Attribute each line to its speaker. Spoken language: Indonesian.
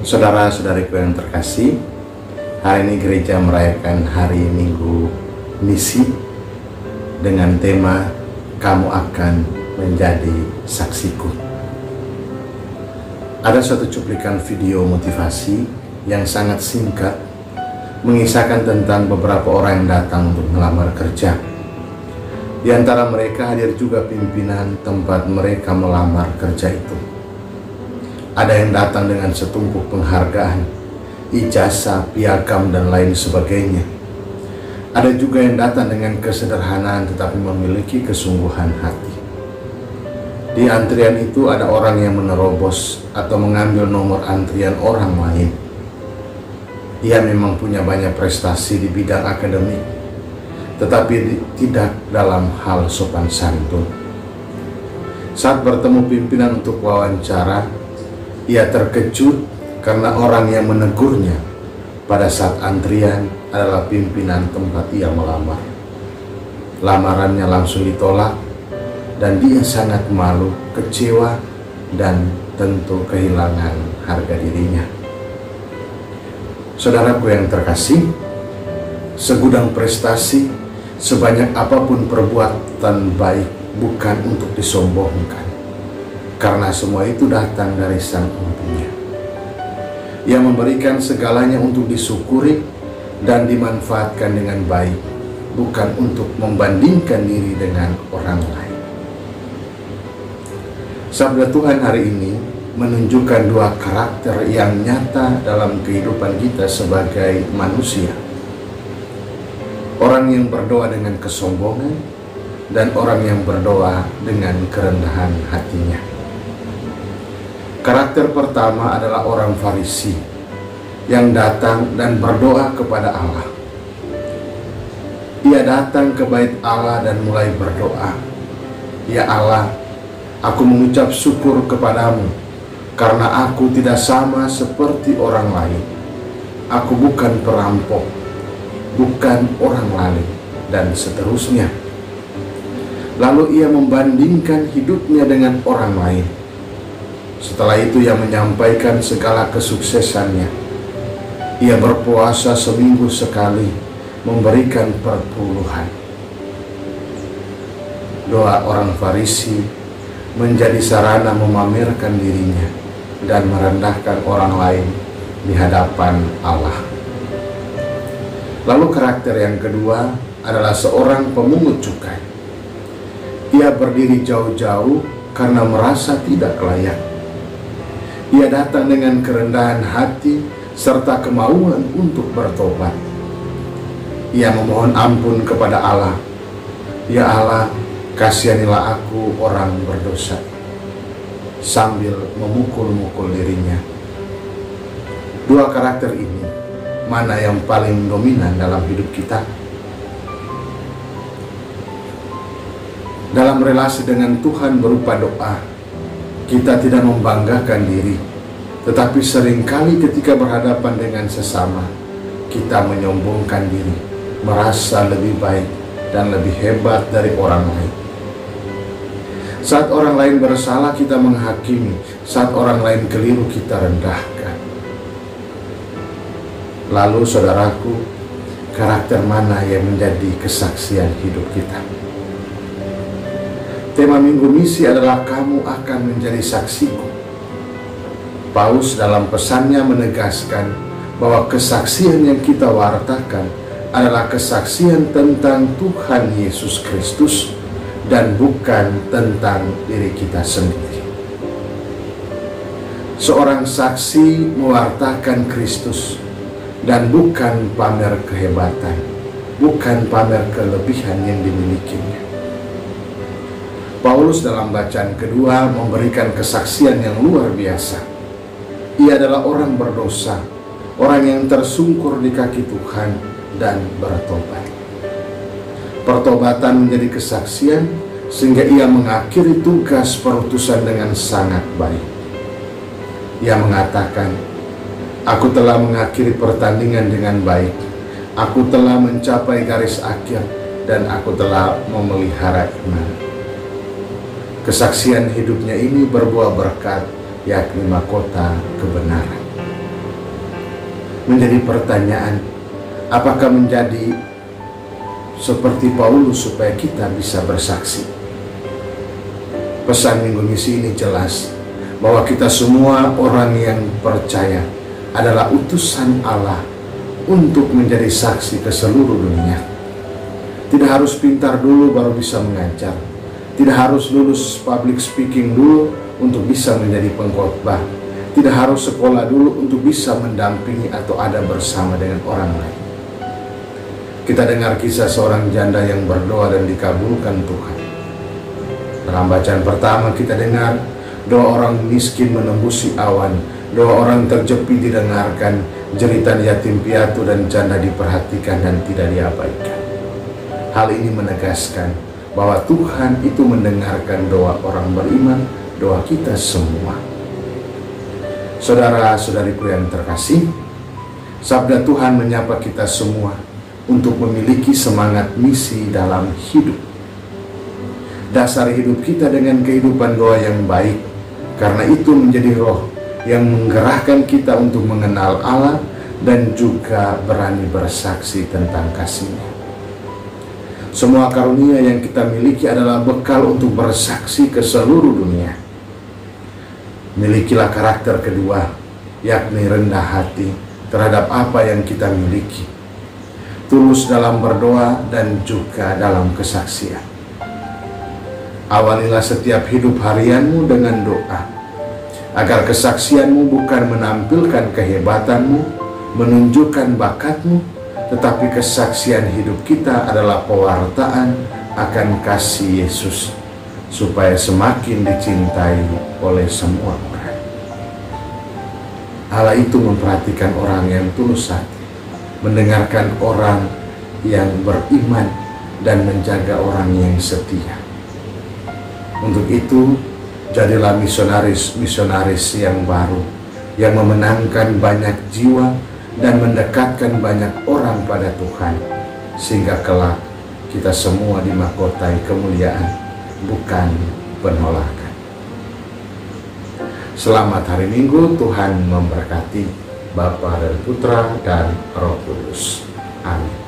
Speaker 1: Saudara-saudariku yang terkasih, hari ini gereja merayakan hari Minggu Misi dengan tema Kamu Akan Menjadi Saksiku. Ada suatu cuplikan video motivasi yang sangat singkat mengisahkan tentang beberapa orang yang datang untuk melamar kerja. Di antara mereka hadir juga pimpinan tempat mereka melamar kerja itu. Ada yang datang dengan setumpuk penghargaan, ijazah, piagam, dan lain sebagainya. Ada juga yang datang dengan kesederhanaan tetapi memiliki kesungguhan hati. Di antrian itu ada orang yang menerobos atau mengambil nomor antrian orang lain. Ia memang punya banyak prestasi di bidang akademik, tetapi tidak dalam hal sopan santun. Saat bertemu pimpinan untuk wawancara, ia terkejut karena orang yang menegurnya pada saat antrian adalah pimpinan tempat ia melamar. Lamarannya langsung ditolak dan dia sangat malu, kecewa, dan tentu kehilangan harga dirinya. Saudaraku yang terkasih, segudang prestasi, sebanyak apapun perbuatan baik bukan untuk disombongkan, karena semua itu datang dari Sang Empunya. Ia memberikan segalanya untuk disyukuri dan dimanfaatkan dengan baik, bukan untuk membandingkan diri dengan orang lain. Sabda Tuhan hari ini menunjukkan dua karakter yang nyata dalam kehidupan kita sebagai manusia. Orang yang berdoa dengan kesombongan dan orang yang berdoa dengan kerendahan hatinya. Karakter pertama adalah orang Farisi yang datang dan berdoa kepada Allah. Ia datang ke bait Allah dan mulai berdoa, "Ya Allah, aku mengucap syukur kepadamu karena aku tidak sama seperti orang lain. Aku bukan perampok, bukan orang lalim," dan seterusnya. Lalu ia membandingkan hidupnya dengan orang lain. Setelah itu ia menyampaikan segala kesuksesannya. Ia berpuasa seminggu sekali, memberikan perpuluhan. Doa orang Farisi menjadi sarana memamerkan dirinya dan merendahkan orang lain di hadapan Allah. Lalu karakter yang kedua adalah seorang pemungut cukai. Ia berdiri jauh-jauh karena merasa tidak layak. Ia datang dengan kerendahan hati serta kemauan untuk bertobat. Ia memohon ampun kepada Allah. "Ya Allah, kasihanilah aku orang berdosa," sambil memukul-mukul dirinya. Dua karakter ini, mana yang paling dominan dalam hidup kita? Dalam relasi dengan Tuhan berupa doa, kita tidak membanggakan diri, tetapi seringkali ketika berhadapan dengan sesama, kita menyombongkan diri, merasa lebih baik dan lebih hebat dari orang lain. Saat orang lain bersalah, kita menghakimi. Saat orang lain keliru, kita rendahkan. Lalu saudaraku, karakter mana yang menjadi kesaksian hidup kita? Tema Minggu Misi adalah kamu akan menjadi saksiku. Paulus dalam pesannya menegaskan bahwa kesaksian yang kita wartakan adalah kesaksian tentang Tuhan Yesus Kristus dan bukan tentang diri kita sendiri. Seorang saksi mewartakan Kristus dan bukan pamer kehebatan, bukan pamer kelebihan yang dimilikinya. Paulus dalam bacaan kedua memberikan kesaksian yang luar biasa. Ia adalah orang berdosa, orang yang tersungkur di kaki Tuhan dan bertobat. Pertobatan menjadi kesaksian sehingga ia mengakhiri tugas perutusan dengan sangat baik. Ia mengatakan, "Aku telah mengakhiri pertandingan dengan baik. Aku telah mencapai garis akhir dan aku telah memelihara iman." Kesaksian hidupnya ini berbuah berkat, yakni mahkota kebenaran. menjadi pertanyaan, apakah menjadi seperti Paulus supaya kita bisa bersaksi? Pesan Minggu Misi ini jelas bahwa kita semua orang yang percaya adalah utusan Allah untuk menjadi saksi ke seluruh dunia. Tidak harus pintar dulu baru bisa mengajar. Tidak harus lulus public speaking dulu untuk bisa menjadi pengkhotbah. Tidak harus sekolah dulu untuk bisa mendampingi atau ada bersama dengan orang lain. Kita dengar kisah seorang janda yang berdoa dan dikabulkan Tuhan. Dalam bacaan pertama kita dengar doa orang miskin menembusi awan, doa orang terjepit didengarkan, jeritan yatim piatu dan janda diperhatikan dan tidak diabaikan. Hal ini menegaskan bahwa Tuhan itu mendengarkan doa orang beriman, doa kita semua. Saudara-saudariku yang terkasih, sabda Tuhan menyapa kita semua untuk memiliki semangat misi dalam hidup. Dasar hidup kita dengan kehidupan doa yang baik, karena itu menjadi roh yang menggerakkan kita untuk mengenal Allah dan juga berani bersaksi tentang kasih-Nya. Semua karunia yang kita miliki adalah bekal untuk bersaksi ke seluruh dunia. Milikilah karakter kedua, yakni rendah hati terhadap apa yang kita miliki, tulus dalam berdoa dan juga dalam kesaksian. Awalilah setiap hidup harianmu dengan doa, agar kesaksianmu bukan menampilkan kehebatanmu, menunjukkan bakatmu, tetapi kesaksian hidup kita adalah pewartaan akan kasih Yesus, supaya semakin dicintai oleh semua orang. Allah itu memperhatikan orang yang tulus hati, mendengarkan orang yang beriman, dan menjaga orang yang setia. Untuk itu, jadilah misionaris yang baru, yang memenangkan banyak jiwa dan mendekatkan banyak orang pada Tuhan, sehingga kelak kita semua dimahkotai kemuliaan, bukan penolakan. Selamat hari Minggu, Tuhan memberkati Bapa dan Putra dan Roh Kudus. Amin.